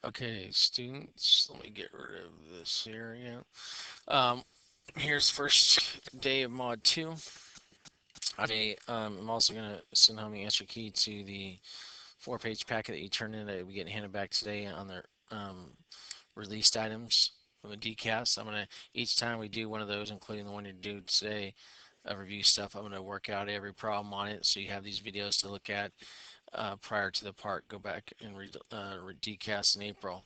Okay, students, let me get rid of this area. Here's first day of Mod 2. I'm also going to send home the answer key to the 4-page packet that you turned in that we get handed back today on the released items from the DCAS. I'm going to, each time we do one of those, including the one you do today, review stuff, I'm going to work out every problem on it so you have these videos to look at prior to the part. Go back and read DCAS in April.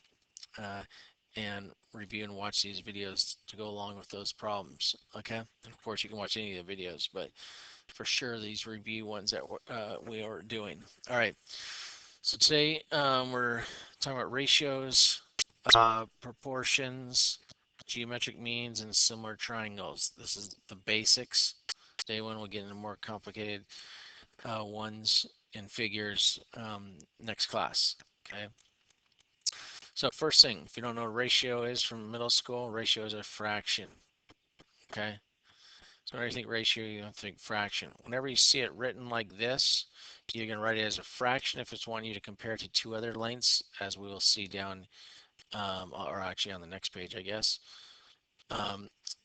And review and watch these videos to go along with those problems. Okay, and of course you can watch any of the videos, but for sure these review ones that we are doing. All right, so today we're talking about ratios, proportions, geometric means, and similar triangles. This is the basics. Day one we'll get into more complicated ones and figures next class. Okay. So first thing, if you don't know what ratio is from middle school, ratio is a fraction. Okay. So whenever you think ratio, you don't think fraction. Whenever you see it written like this, you're going to write it as a fraction if it's wanting you to compare it to two other lengths, as we will see down, or actually on the next page, I guess.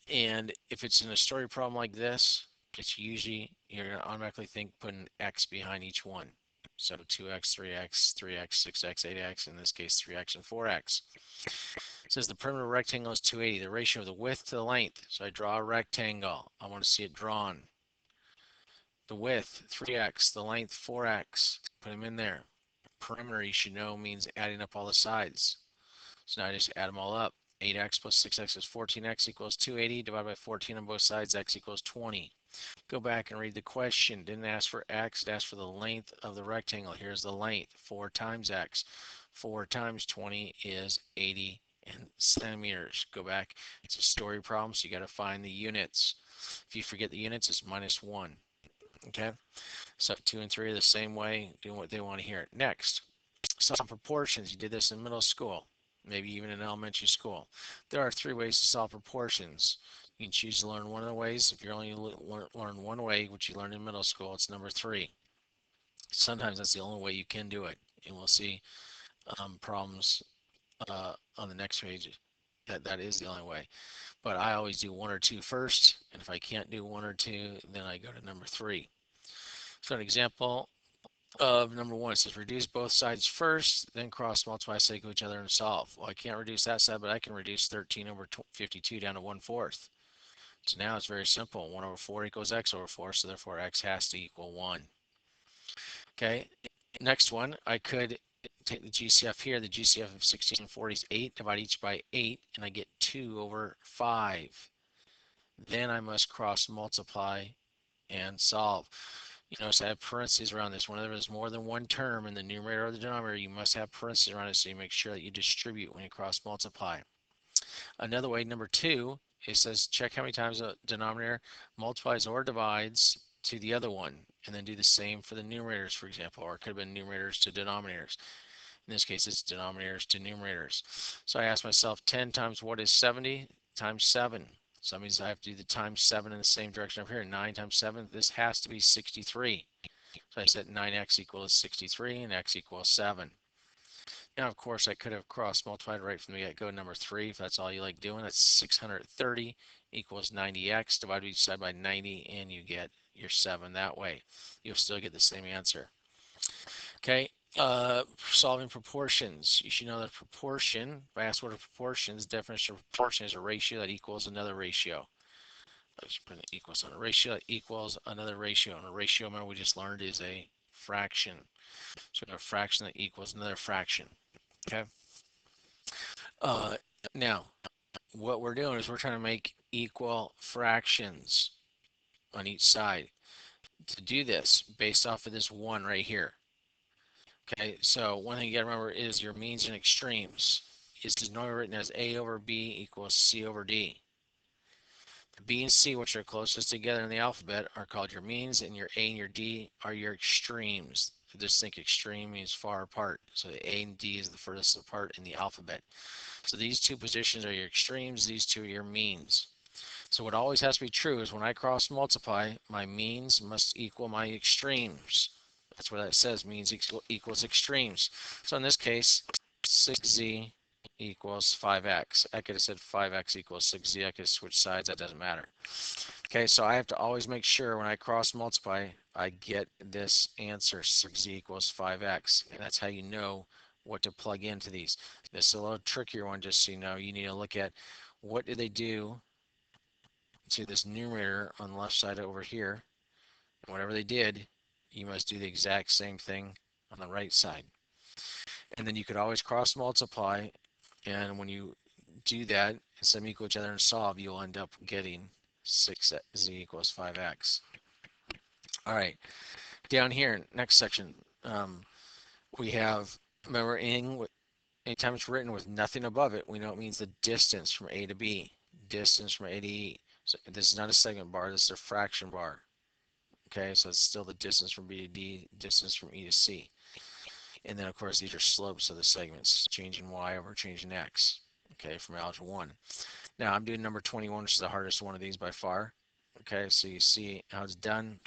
And if it's in a story problem like this, it's usually, you're going to automatically think put an x behind each one. So 2x, 3x, 3x, 6x, 8x, in this case 3x and 4x. It says the perimeter rectangle is 280, the ratio of the width to the length. So I draw a rectangle. I want to see it drawn. The width, 3x, the length, 4x. Put them in there. Perimeter, you should know, means adding up all the sides. So now I just add them all up. 8x plus 6x is 14x equals 280. Divided by 14 on both sides, x equals 20. Go back and read the question. Didn't ask for x, it asked for the length of the rectangle. Here's the length, 4 times x. 4 times 20 is 80 in centimeters. Go back. It's a story problem, so you got to find the units. If you forget the units, it's -1. Okay? So 2 and 3 are the same way, doing what they want to hear. Next, solve proportions. You did this in middle school, maybe even in elementary school. There are 3 ways to solve proportions. You can choose to learn one of the ways. If you only learn one way, which you learned in middle school, it's number 3. Sometimes that's the only way you can do it. And we'll see problems on the next page. That is the only way. But I always do 1 or 2 first. And if I can't do 1 or 2, then I go to number 3. So an example of number 1, it says reduce both sides first, then cross multiply so they go each other and solve. Well, I can't reduce that side, but I can reduce 13 over 52 down to 1/4. So now it's very simple. 1 over 4 equals x over 4, so therefore x has to equal 1. Okay, next one, I could take the GCF here. The GCF of 16 and 40 is 8, divide each by 8, and I get 2 over 5. Then I must cross multiply and solve. You notice I have parentheses around this. Whenever there's more than one term in the numerator or the denominator, you must have parentheses around it so you make sure that you distribute when you cross multiply. Another way, number 2, it says check how many times the denominator multiplies or divides to the other one, and then do the same for the numerators, for example, or it could have been numerators to denominators. In this case, it's denominators to numerators. So I ask myself, 10 times what is 70 times 7? So that means I have to do the times 7 in the same direction up here. 9 times 7, this has to be 63. So I said 9x equals 63 and x equals 7. Now, of course, I could have cross multiplied right from the get-go. Number 3, if that's all you like doing, that's 630 equals 90x. Divide each side by 90 and you get your 7 that way. You'll still get the same answer. Okay, solving proportions. You should know that proportion, if I ask what a proportion is, the definition of proportion is a ratio that equals another ratio. I just put an equals on a ratio that equals another ratio. And a ratio, remember, we just learned is a fraction. So a fraction that equals another fraction. Okay. Uh, now, what we're doing is we're trying to make equal fractions on each side. To do this, based off of this 1 right here. Okay, so one thing you gotta remember is your means and extremes. Is normally written as A over B equals C over D. The B and C, which are closest together in the alphabet, are called your means, and your A and your D are your extremes. Just think extreme means far apart. So the A and D is the furthest apart in the alphabet. So these 2 positions are your extremes, these 2 are your means. So what always has to be true is when I cross multiply, my means must equal my extremes. That's what that says, means equals extremes. So in this case, 6z equals 5x. I could have said 5x equals 6z. I could switch sides. That doesn't matter. Okay, so I have to always make sure when I cross multiply, I get this answer, 6z equals 5x. And that's how you know what to plug into these. This is a little trickier one, just so you know. You need to look at what did they do to this numerator on the left side over here. And whatever they did, you must do the exact same thing on the right side. And then you could always cross multiply. And when you do that and set them equal to each other and solve, you'll end up getting 6z equals 5x. All right, down here, next section, we have, remember, anytime it's written with nothing above it, we know it means the distance from A to B, distance from A to E. So this is not a segment bar, this is a fraction bar. Okay, so it's still the distance from B to D, distance from E to C. And then, of course, these are slopes of the segments, changing Y over changing X, okay, from algebra 1. Now, I'm doing number 21, which is the hardest one of these by far. Okay, so you see how it's done.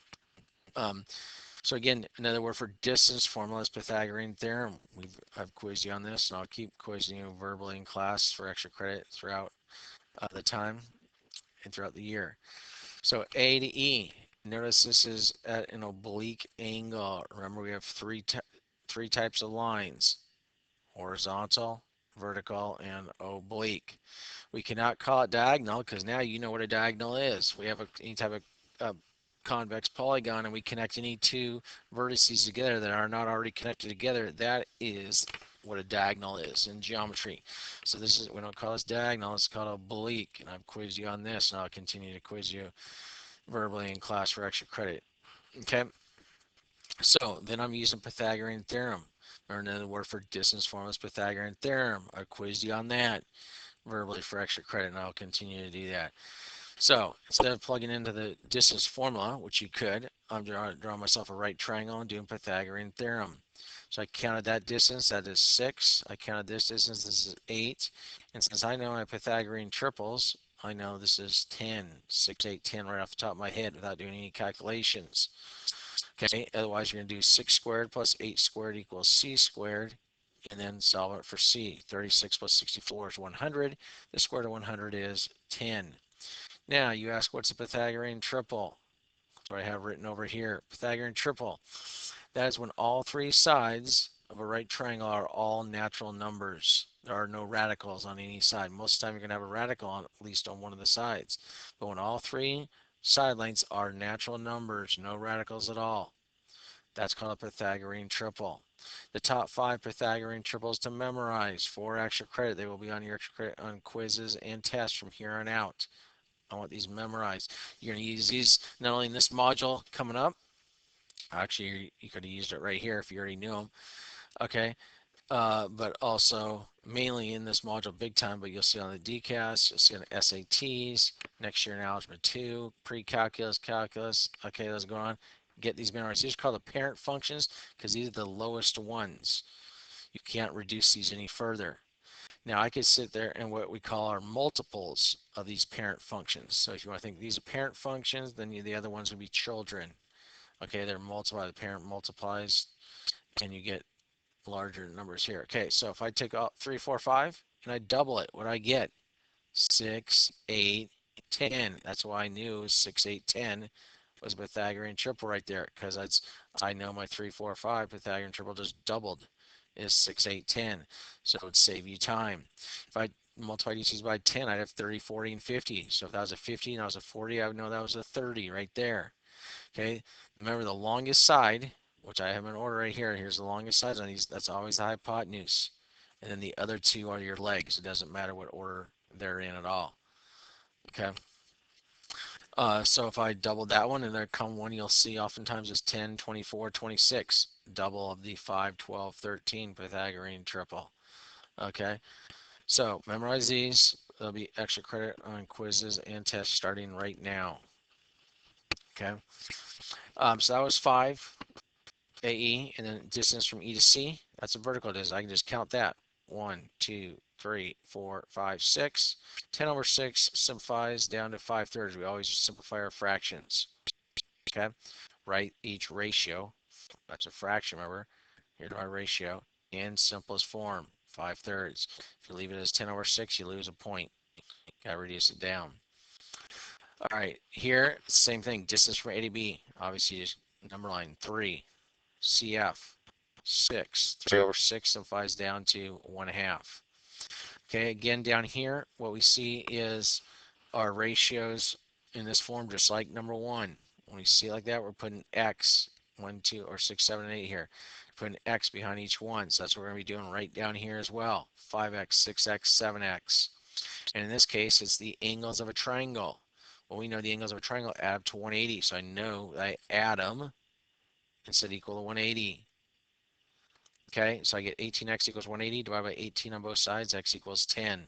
So again, another word for distance formula is Pythagorean theorem. I've quizzed you on this, and I'll keep quizzing you verbally in class for extra credit throughout the time and throughout the year. So A to E. Notice this is at an oblique angle. Remember, we have three types of lines: horizontal, vertical, and oblique. We cannot call it diagonal because now you know what a diagonal is. We have any type of convex polygon and we connect any two vertices together that are not already connected together. That is what a diagonal is in geometry. So this is, we don't call this diagonal, it's called oblique. And I've quizzed you on this, and I'll continue to quiz you verbally in class for extra credit. Okay, so then I'm using Pythagorean theorem. Or another word for distance formula is Pythagorean theorem. I quizzed you on that verbally for extra credit, and I'll continue to do that. So instead of plugging into the distance formula, which you could, I'm drawing myself a right triangle and doing Pythagorean theorem. So I counted that distance, that is 6. I counted this distance, this is 8. And since I know my Pythagorean triples, I know this is 10, 6, 8, 10 right off the top of my head without doing any calculations. Okay, otherwise you're going to do 6 squared plus 8 squared equals c squared, and then solve it for c. 36 plus 64 is 100. The square root of 100 is 10. Now you ask, what's a Pythagorean triple? That's what I have written over here. Pythagorean triple. That is when all three sides of a right triangle are all natural numbers. There are no radicals on any side. Most of the time you're going to have a radical on at least on one of the sides. But when all three side lengths are natural numbers, no radicals at all, that's called a Pythagorean triple. The top 5 Pythagorean triples to memorize for extra credit. They will be on your extra credit on quizzes and tests from here on out. I want these memorized. You're going to use these not only in this module coming up. Actually, you could have used it right here if you already knew them. Okay, but also mainly in this module big time, but you'll see on the DCAS, you'll see on the SATs, next year in Algebra 2, pre-calculus, calculus. Okay, those going on. Get these memorized. These are called the parent functions because these are the lowest ones. You can't reduce these any further. Now I could sit there and what we call our multiples of these parent functions. So if you want to think these are parent functions, then the other ones would be children. Okay, they're multiplied, the parent multiplies, and you get larger numbers here. Okay, so if I take out 3, 4, 5, and I double it, what do I get? 6, 8, 10. That's why I knew 6, 8, 10 was a Pythagorean triple right there, because I know my 3, 4, 5 Pythagorean triple just doubled is 6, 8, 10. So it would save you time. If I multiplied each of these by 10, I'd have 30, 40, and 50. So if that was a 50 and I was a 40, I would know that was a 30 right there. Okay, remember the longest side, which I have in order right here. Here's the longest side on these. That's always the hypotenuse. And then the other two are your legs. It doesn't matter what order they're in at all. Okay. So if I double that one and there come one you'll see oftentimes is 10, 24, 26. Double of the 5, 12, 13 Pythagorean triple. Okay. So memorize these. There'll be extra credit on quizzes and tests starting right now. Okay. So that was 5 AE, and then distance from E to C. That's a vertical distance. I can just count that. 1, 2, 3, 4, 5, 6. 10 over 6 simplifies down to 5/3. We always simplify our fractions. Okay. Write each ratio. That's a fraction, remember? Here's our ratio in simplest form. 5/3. If you leave it as 10/6, you lose a point. Gotta reduce it down. All right, here, same thing. Distance from A to B. Obviously, just number line 3. CF 6. 3/6 simplifies down to 1/2. Okay, again, down here, what we see is our ratios in this form, just like number 1. When we see it like that, we're putting X, 1, 2, or 6, 7, and 8 here. Putting X behind each one. So that's what we're going to be doing right down here as well. 5X, 6X, 7X. And in this case, it's the angles of a triangle. Well, we know the angles of a triangle add up to 180. So I know that I add them and set equal to 180. Okay, so I get 18x equals 180 divided by 18 on both sides. X equals 10.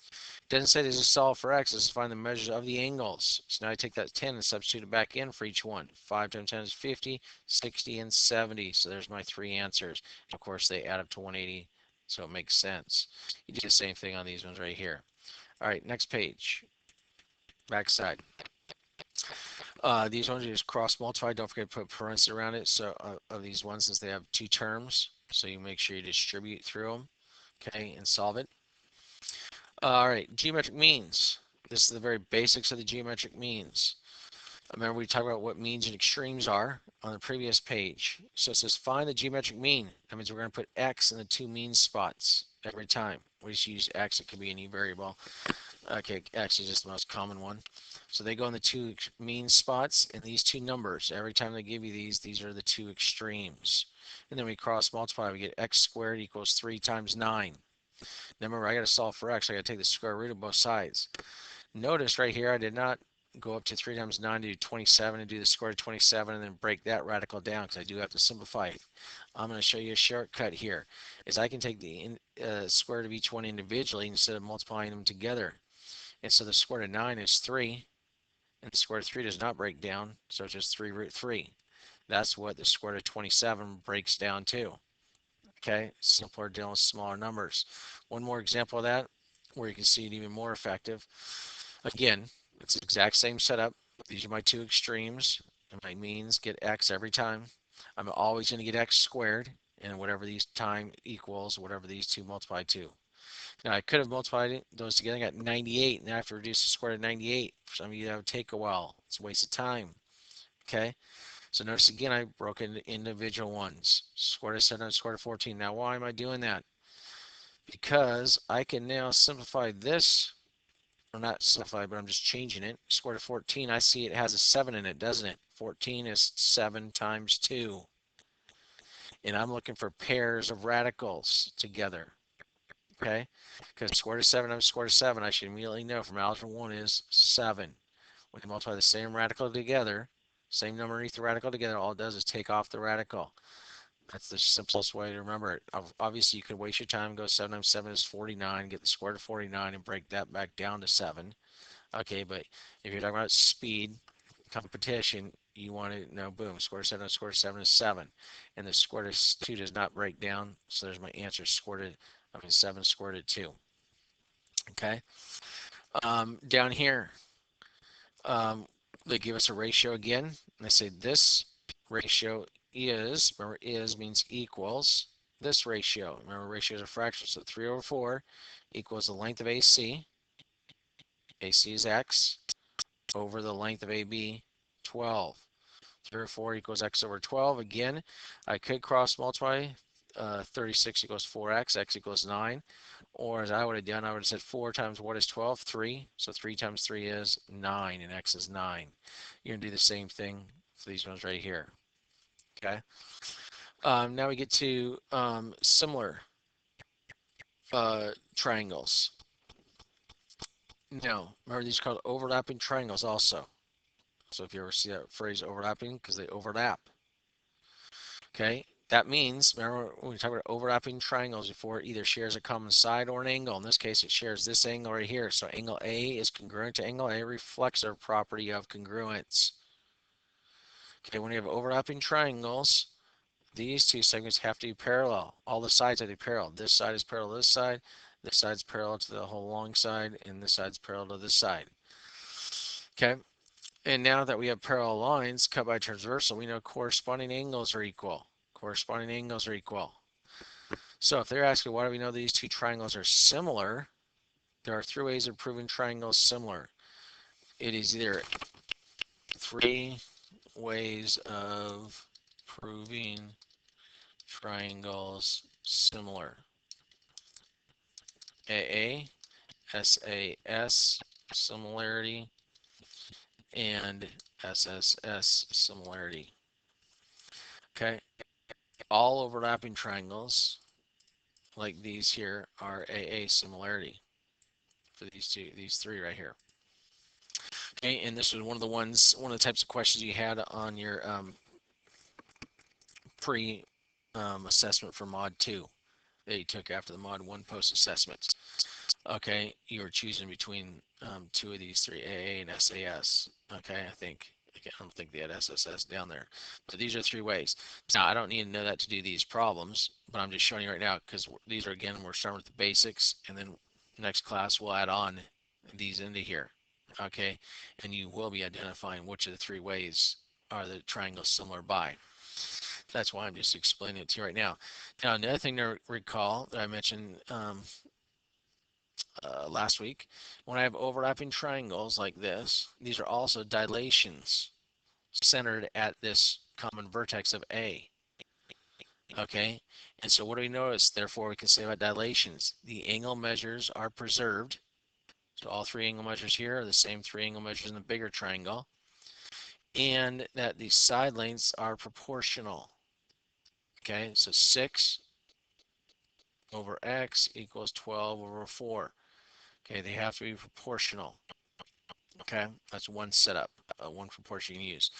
It doesn't say this is solve for x. This is find the measures of the angles. So now I take that 10 and substitute it back in for each one. 5 times 10 is 50, 60, and 70. So there's my 3 answers. Of course, they add up to 180, so it makes sense. You do the same thing on these ones right here. All right, next page. Back side. These ones you just cross multiply. Don't forget to put parentheses around it. So of these ones, since they have 2 terms, so you make sure you distribute through them, okay, and solve it. All right, geometric means. This is the very basics of the geometric means. Remember, we talked about what means and extremes are on the previous page. So it says find the geometric mean. That means we're going to put x in the 2 mean spots every time. We just use x. It could be any variable. Okay, x is just the most common one. So they go in the 2 mean spots in these 2 numbers. Every time they give you these are the 2 extremes. And then we cross multiply. We get x squared equals 3 times 9. Now remember, I got to solve for x. I got to take the square root of both sides. Notice right here, I did not go up to 3 times 9 to do 27 and do the square root of 27 and then break that radical down because I do have to simplify it. I'm going to show you a shortcut here. Is I can take the square root of each one individually instead of multiplying them together. And so the square root of 9 is 3. And the square root of 3 does not break down, so it's just 3 root 3. That's what the square root of 27 breaks down to. Okay, simpler dealing with smaller numbers. One more example of that, where you can see it even more effective. Again, it's the exact same setup. These are my 2 extremes, and my means get x every time. I'm always going to get x squared, and whatever these time equals, whatever these 2 multiply to. Now I could have multiplied those together. I got 98, and I have to reduce the square root of 98. For some of you, that would take a while. It's a waste of time. Okay, so notice again, I broke into individual ones. Square root of 7 and square root of 14. Now why am I doing that? Because I can now simplify this, or not simplify, but I'm just changing it. Square root of 14, I see it has a 7 in it, doesn't it? 14 is 7 times 2. And I'm looking for pairs of radicals together. Okay, because square root of 7 times square root of 7, I should immediately know from algebra 1 is 7. When you multiply the same radical together, same number underneath the radical together, all it does is take off the radical. That's the simplest way to remember it. Obviously, you could waste your time, go 7 times 7 is 49, get the square root of 49 and break that back down to 7. Okay, but if you're talking about speed, competition, you want to know, boom, square root of 7 times square root of 7 is 7. And the square root of 2 does not break down, so there's my answer, 7 square root of 2. Okay. Down here, they give us a ratio again. And they say this ratio is, remember, is means equals this ratio. Remember, ratio is a fraction, so 3/4 equals the length of AC. AC is x over the length of AB, 12. 3/4 equals x over 12. Again, I could cross multiply. 36 equals 4x, x equals 9. Or as I would have done, I would have said 4 times what is 12? 3. So 3 times 3 is 9, and x is 9. You're going to do the same thing for these ones right here. Okay. Now we get to similar triangles. Now, remember these are called overlapping triangles also. So if you ever see that phrase overlapping, because they overlap. Okay. That means, remember when we talk about overlapping triangles before, it either shares a common side or an angle. In this case, it shares this angle right here. So angle A is congruent to angle A, reflects our property of congruence. Okay, when you have overlapping triangles, these 2 segments have to be parallel. All the sides have to be parallel. This side is parallel to this side is parallel to the whole long side, and this side's parallel to this side. Okay, and now that we have parallel lines cut by transversal, we know corresponding angles are equal. Corresponding angles are equal. So if they're asking why do we know these two triangles are similar, there are three ways of proving triangles similar. It is either three ways of proving triangles similar. AA, SAS similarity, and SSS similarity. Okay, all overlapping triangles like these here are AA similarity for these three right here. Okay, and this was one of the types of questions you had on your pre-assessment for Mod 2 that you took after the Mod 1 post-assessment. Okay, you were choosing between two of these three, AA and SAS. Okay, I don't think they had SSS down there, but these are three ways. Now, I don't need to know that to do these problems, but I'm just showing you right now because these are, again, we're starting with the basics, and then next class we'll add on these into here. Okay, and you will be identifying which of the three ways are the triangles similar by. That's why I'm just explaining it to you right now. Now, another thing to recall that I mentioned last week, when I have overlapping triangles like this, these are also dilations centered at this common vertex of A. Okay, and so what do we notice? Therefore, we can say about dilations, the angle measures are preserved. So all three angle measures here are the same three angle measures in the bigger triangle, and that the side lengths are proportional. Okay, so 6 over x equals 12 over 4. Okay, they have to be proportional. Okay, that's one setup, one proportion you can use.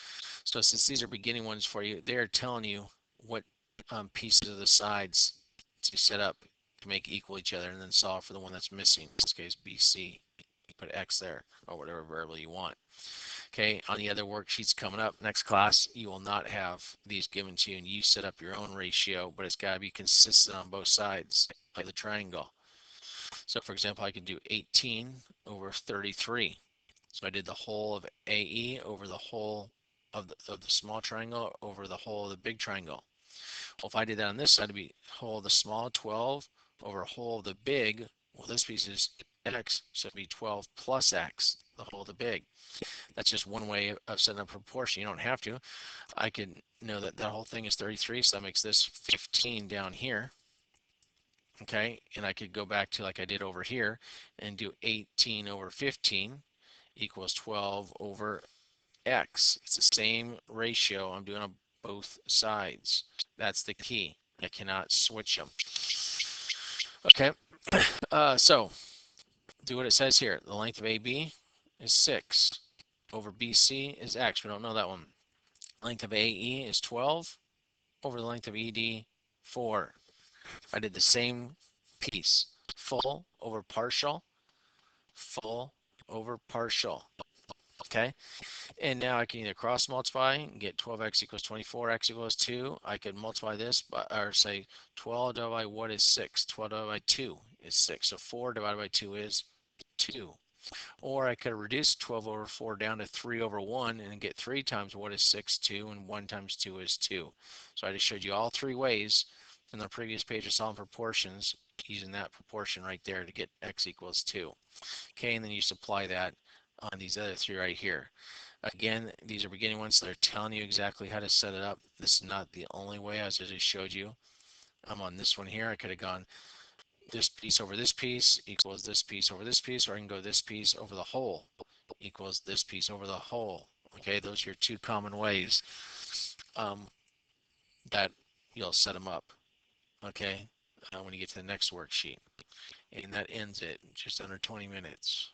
So since these are beginning ones for you, they're telling you what pieces of the sides to set up to make equal each other, and then solve for the one that's missing. In this case, BC. Put X there, or whatever variable you want. Okay, on the other worksheets coming up, next class, you will not have these given to you, and you set up your own ratio, but it's got to be consistent on both sides of the triangle. So for example, I could do 18 over 33. So I did the whole of AE over the whole of the small triangle over the whole of the big triangle. Well, if I did that on this side, it'd be whole of the small 12 over whole of the big. Well, this piece is x, so it'd be 12 plus x, the whole of the big. That's just one way of setting up proportion. You don't have to. I can know that that whole thing is 33, so that makes this 15 down here. Okay, and I could go back to like I did over here and do 18 over 15 equals 12 over x. It's the same ratio I'm doing on both sides. That's the key. I cannot switch them. Okay, so do what it says here. The length of AB is 6 over BC is x. We don't know that one. Length of AE is 12 over the length of ED, 4. I did the same piece. Full over partial, full over partial. Okay, and now I can either cross multiply and get 12x equals 24, x equals 2. I could multiply this, or say 12 divided by what is 6? 12 divided by 2 is 6. So 4 divided by 2 is 2. Or I could reduce 12 over 4 down to 3 over 1 and get 3 times what is 6, 2, and 1 times 2 is 2. So I just showed you all three ways in the previous page of solving proportions using that proportion right there to get x equals 2. Okay, and then you supply that on these other three right here. Again, these are beginning ones, so they're telling you exactly how to set it up. This is not the only way, as I just showed you. I'm on this one here. I could have gone this piece over this piece equals this piece over this piece, or I can go this piece over the whole equals this piece over the whole. Okay, those are your two common ways that you'll set them up. Okay, when you get to the next worksheet. And that ends it, just under 20 minutes.